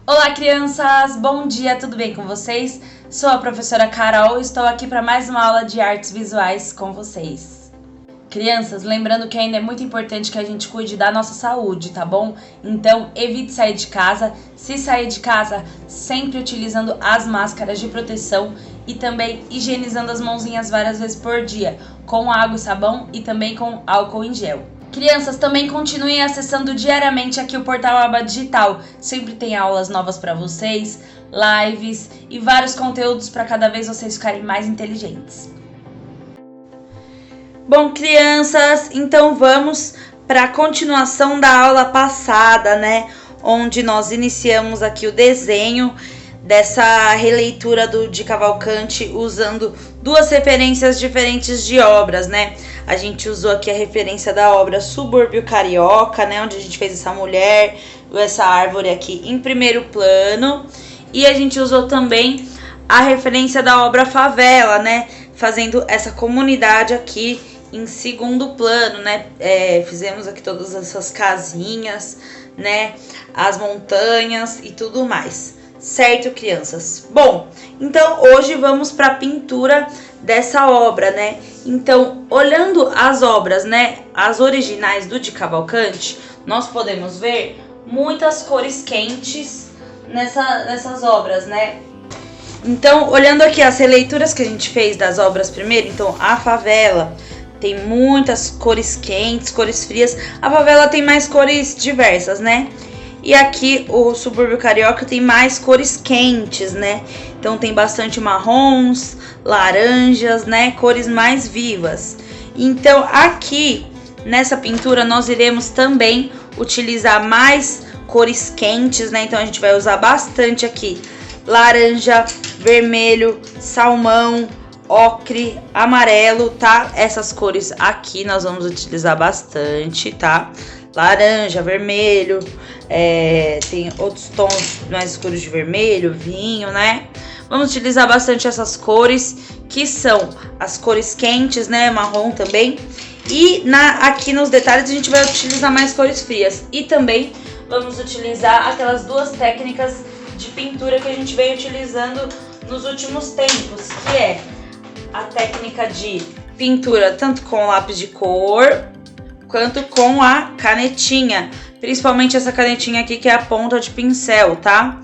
Olá, crianças! Bom dia, tudo bem com vocês? Sou a professora Carol e estou aqui para mais uma aula de artes visuais com vocês. Crianças, lembrando que ainda é muito importante que a gente cuide da nossa saúde, tá bom? Então, evite sair de casa. Se sair de casa, sempre utilizando as máscaras de proteção e também higienizando as mãozinhas várias vezes por dia, com água e sabão e também com álcool em gel. Crianças, também continuem acessando diariamente aqui o portal Aba Digital. Sempre tem aulas novas para vocês, lives e vários conteúdos para cada vez vocês ficarem mais inteligentes. Bom, crianças, então vamos para a continuação da aula passada, né? Onde nós iniciamos aqui o desenho dessa releitura de Cavalcante usando duas referências diferentes de obras, né? A gente usou aqui a referência da obra Subúrbio Carioca, né? Onde a gente fez essa mulher, essa árvore aqui em primeiro plano. E a gente usou também a referência da obra Favela, né? Fazendo essa comunidade aqui em segundo plano, né? Fizemos aqui todas essas casinhas, né? As montanhas e tudo mais. Certo, crianças? Bom, então hoje vamos para a pintura dessa obra, né? Então, olhando as obras, né, as originais do de Cavalcante, nós podemos ver muitas cores quentes nessas obras, né? Então, olhando aqui as releituras que a gente fez das obras primeiro, então a Favela tem muitas cores quentes, cores frias. A Favela tem mais cores diversas, né? E aqui o Subúrbio Carioca tem mais cores quentes, né? Então tem bastante marrons, laranjas, né? Cores mais vivas. Então aqui nessa pintura nós iremos também utilizar mais cores quentes, né? Então a gente vai usar bastante aqui laranja, vermelho, salmão, ocre, amarelo, tá? Essas cores aqui nós vamos utilizar bastante, tá? Laranja, vermelho, tem outros tons mais escuros de vermelho, vinho, né? Vamos utilizar bastante essas cores, que são as cores quentes, né? Marrom também. E aqui nos detalhes a gente vai utilizar mais cores frias. E também vamos utilizar aquelas duas técnicas de pintura que a gente vem utilizando nos últimos tempos, que é a técnica de pintura tanto com lápis de cor quanto com a canetinha, principalmente essa canetinha aqui que é a ponta de pincel, tá?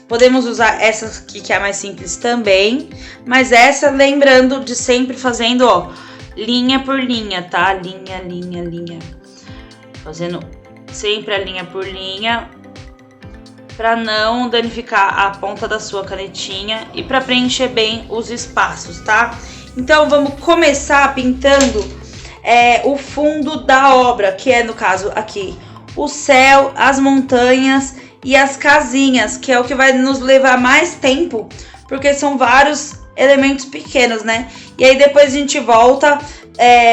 Podemos usar essa aqui que é a mais simples também, mas essa lembrando de sempre fazendo, ó, linha por linha, tá? Linha, linha, linha. Fazendo sempre a linha por linha, para não danificar a ponta da sua canetinha e para preencher bem os espaços, tá? Então vamos começar pintando o fundo da obra, que é no caso aqui o céu, as montanhas e as casinhas, que é o que vai nos levar mais tempo, porque são vários elementos pequenos, né? E aí depois a gente volta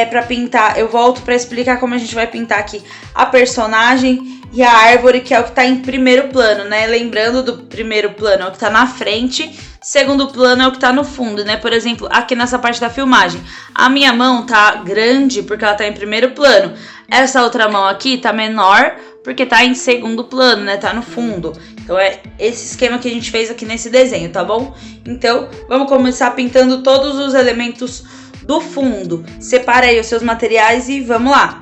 para pintar, eu volto para explicar como a gente vai pintar aqui a personagem e a árvore, que é o que tá em primeiro plano, né? Lembrando do primeiro plano é o que tá na frente, segundo plano é o que tá no fundo, né? Por exemplo, aqui nessa parte da filmagem, a minha mão tá grande porque ela tá em primeiro plano. Essa outra mão aqui tá menor porque tá em segundo plano, né? Tá no fundo. Então é esse esquema que a gente fez aqui nesse desenho, tá bom? Então, vamos começar pintando todos os elementos do fundo. Separa aí os seus materiais e vamos lá!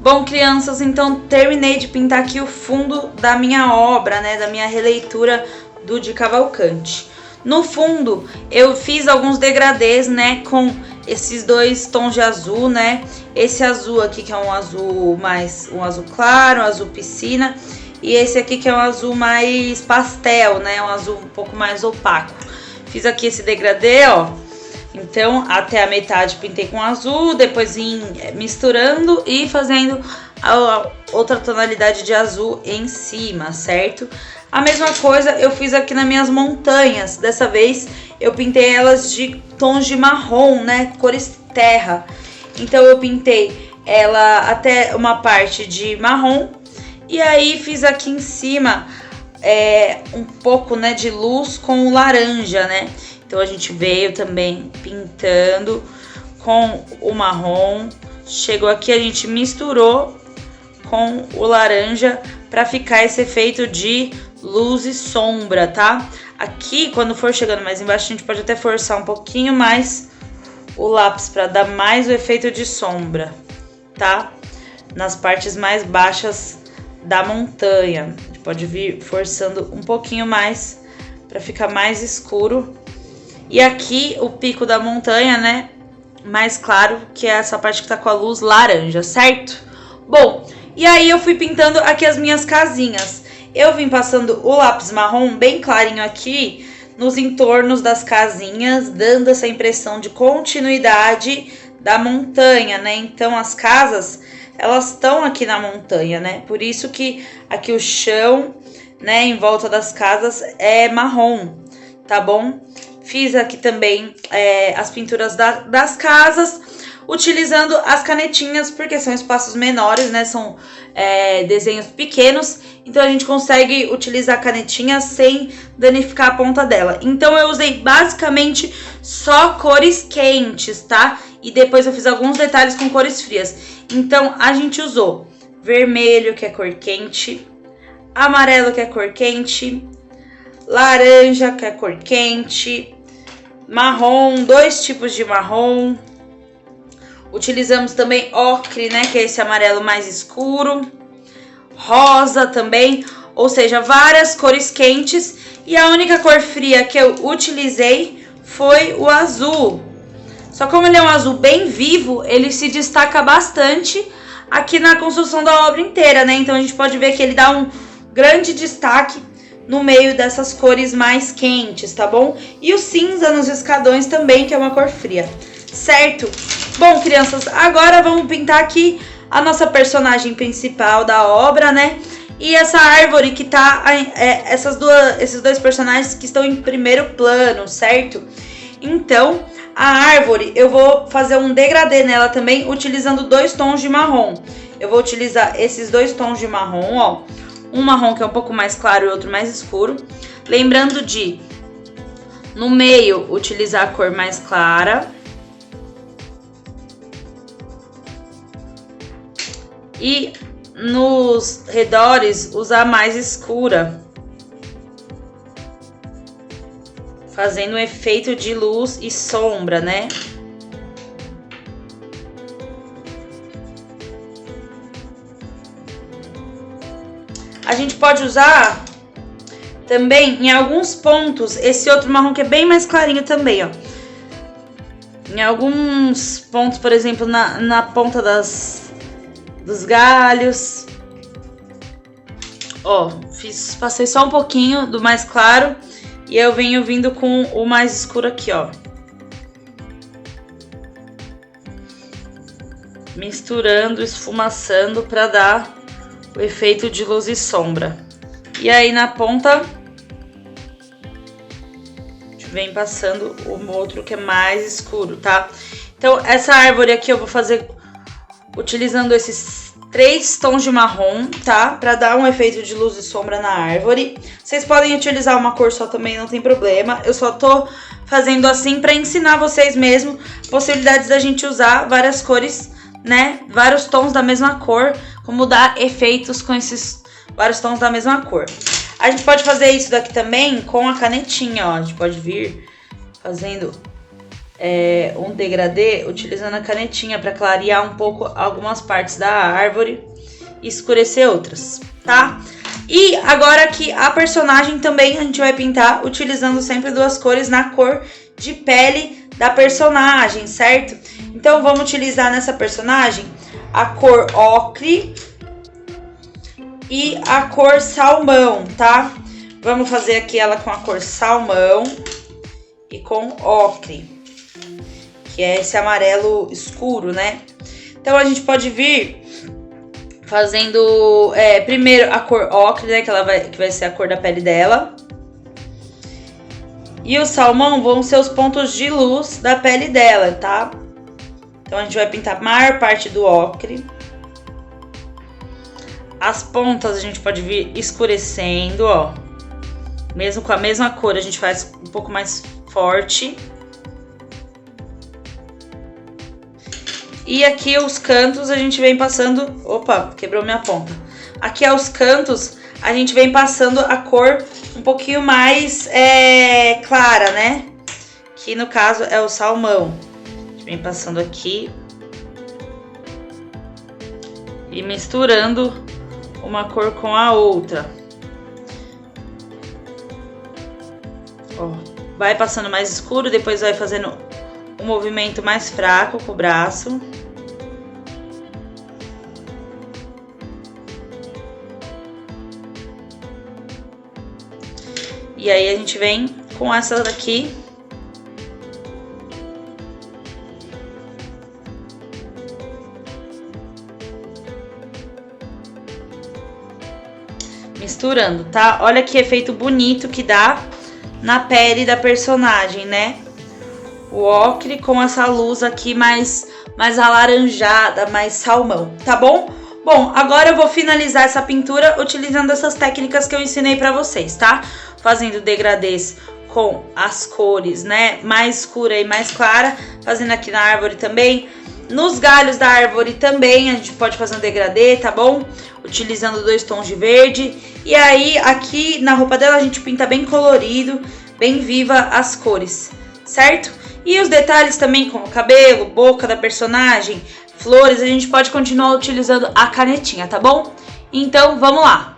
Bom, crianças, então terminei de pintar aqui o fundo da minha obra, né, da minha releitura do De Cavalcante. No fundo, eu fiz alguns degradês, né, com esses dois tons de azul, né, esse azul aqui que é um azul claro, um azul piscina, e esse aqui que é um azul mais pastel, né, um azul um pouco mais opaco. Fiz aqui esse degradê, ó. Então, até a metade pintei com azul, depois vim misturando e fazendo a outra tonalidade de azul em cima, certo? A mesma coisa eu fiz aqui nas minhas montanhas. Dessa vez eu pintei elas de tons de marrom, né? Cores terra. Então eu pintei ela até uma parte de marrom. E aí fiz aqui em cima um pouco, né, de luz com o laranja, né? Então a gente veio também pintando com o marrom. Chegou aqui, a gente misturou com o laranja para ficar esse efeito de luz e sombra, tá? Aqui, quando for chegando mais embaixo, a gente pode até forçar um pouquinho mais o lápis para dar mais o efeito de sombra, tá? Nas partes mais baixas da montanha. A gente pode vir forçando um pouquinho mais para ficar mais escuro. E aqui o pico da montanha, né, mais claro, que é essa parte que tá com a luz laranja, certo? Bom, e aí eu fui pintando aqui as minhas casinhas. Eu vim passando o lápis marrom bem clarinho aqui nos entornos das casinhas, dando essa impressão de continuidade da montanha, né? Então as casas, elas estão aqui na montanha, né? Por isso que aqui o chão, né, em volta das casas é marrom, tá bom? Fiz aqui também as pinturas das casas, utilizando as canetinhas, porque são espaços menores, né? São desenhos pequenos, então a gente consegue utilizar a canetinha sem danificar a ponta dela. Então eu usei basicamente só cores quentes, tá? E depois eu fiz alguns detalhes com cores frias. Então a gente usou vermelho, que é cor quente, amarelo, que é cor quente, laranja, que é cor quente, marrom, dois tipos de marrom. Utilizamos também ocre, né, que é esse amarelo mais escuro, rosa também, ou seja, várias cores quentes. E a única cor fria que eu utilizei foi o azul. Só como ele é um azul bem vivo, ele se destaca bastante aqui na construção da obra inteira, né? Então a gente pode ver que ele dá um grande destaque no meio dessas cores mais quentes, tá bom? E o cinza nos escadões também, que é uma cor fria, certo? Bom, crianças, agora vamos pintar aqui a nossa personagem principal da obra, né? E essa árvore que tá, esses dois personagens que estão em primeiro plano, certo? Então, a árvore, eu vou fazer um degradê nela também, utilizando dois tons de marrom. Eu vou utilizar esses dois tons de marrom, ó. Um marrom que é um pouco mais claro e outro mais escuro. Lembrando de, no meio, utilizar a cor mais clara. E nos redores, usar mais escura. Fazendo um efeito de luz e sombra, né? A gente pode usar também em alguns pontos esse outro marrom que é bem mais clarinho também, ó. Em alguns pontos, por exemplo, na ponta dos galhos. Ó, passei só um pouquinho do mais claro e eu venho vindo com o mais escuro aqui, ó. Misturando, esfumaçando para dar o efeito de luz e sombra. E aí na ponta a gente vem passando o outro que é mais escuro, tá? Então essa árvore aqui eu vou fazer utilizando esses 3 tons de marrom, tá? Pra dar um efeito de luz e sombra na árvore. Vocês podem utilizar uma cor só também, não tem problema. Eu só tô fazendo assim pra ensinar vocês mesmo possibilidades da gente usar várias cores, né? Vários tons da mesma cor, como dar efeitos com esses vários tons da mesma cor. A gente pode fazer isso daqui também com a canetinha, ó. A gente pode vir fazendo um degradê utilizando a canetinha para clarear um pouco algumas partes da árvore e escurecer outras, tá? E agora que a personagem também a gente vai pintar utilizando sempre duas cores na cor de pele da personagem, certo? Então vamos utilizar nessa personagem a cor ocre e a cor salmão, tá? Vamos fazer aqui ela com a cor salmão e com ocre, que é esse amarelo escuro, né? Então a gente pode vir fazendo primeiro a cor ocre, né? Que vai ser a cor da pele dela. E o salmão vão ser os pontos de luz da pele dela, tá? Então a gente vai pintar a maior parte do ocre. As pontas a gente pode vir escurecendo, ó. Mesmo com a mesma cor, a gente faz um pouco mais forte. E aqui os cantos a gente vem passando... Opa, quebrou minha ponta. Aqui aos cantos a gente vem passando a cor um pouquinho mais clara, né? Que no caso é o salmão. A gente vem passando aqui. E misturando uma cor com a outra. Ó, vai passando mais escuro, depois vai fazendo um movimento mais fraco com o braço. E aí a gente vem com essa daqui. Misturando, tá? Olha que efeito bonito que dá na pele da personagem, né? O ocre com essa luz aqui mais alaranjada, mais salmão, tá bom? Bom, agora eu vou finalizar essa pintura utilizando essas técnicas que eu ensinei pra vocês, tá? Fazendo degradês com as cores, né? Mais escura e mais clara. Fazendo aqui na árvore também. Nos galhos da árvore também a gente pode fazer um degradê, tá bom? Utilizando 2 tons de verde. E aí aqui na roupa dela a gente pinta bem colorido, bem viva as cores, certo? E os detalhes também como cabelo, boca da personagem, flores, a gente pode continuar utilizando a canetinha, tá bom? Então vamos lá!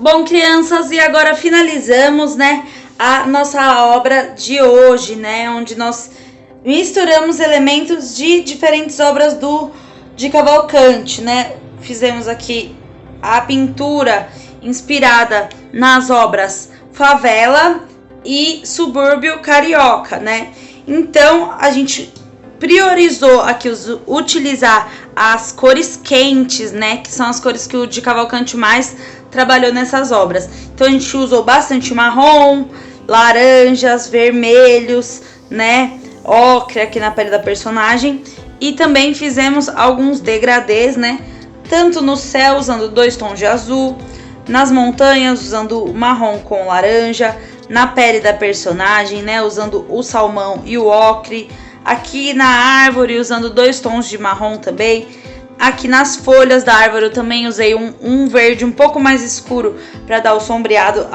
Bom, crianças, e agora finalizamos, né, a nossa obra de hoje, né, onde nós misturamos elementos de diferentes obras de Cavalcante, né. Fizemos aqui a pintura inspirada nas obras Favela e Subúrbio Carioca, né. Então, a gente priorizou aqui utilizar as cores quentes, né, que são as cores que o de Cavalcante mais trabalhou nessas obras. Então a gente usou bastante marrom, laranjas, vermelhos, né, ocre aqui na pele da personagem. E também fizemos alguns degradês, né? Tanto no céu, usando 2 tons de azul, nas montanhas, usando o marrom com laranja, na pele da personagem, né? Usando o salmão e o ocre. Aqui na árvore, usando 2 tons de marrom também. Aqui nas folhas da árvore eu também usei um verde um pouco mais escuro para dar o sombreado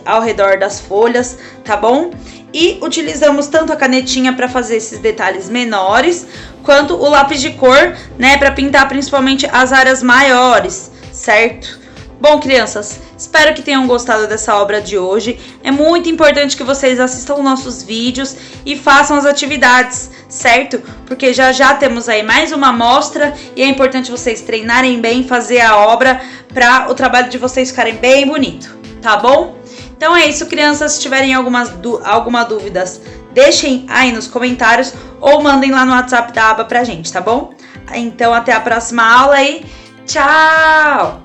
ao redor das folhas, tá bom? E utilizamos tanto a canetinha para fazer esses detalhes menores, quanto o lápis de cor, né, para pintar principalmente as áreas maiores, certo? Bom, crianças, espero que tenham gostado dessa obra de hoje. É muito importante que vocês assistam nossos vídeos e façam as atividades, certo? Porque já temos aí mais uma amostra e é importante vocês treinarem bem, fazer a obra para o trabalho de vocês ficarem bem bonito, tá bom? Então é isso, crianças. Se tiverem alguma dúvidas, deixem aí nos comentários ou mandem lá no WhatsApp da aba pra gente, tá bom? Então até a próxima aula e tchau!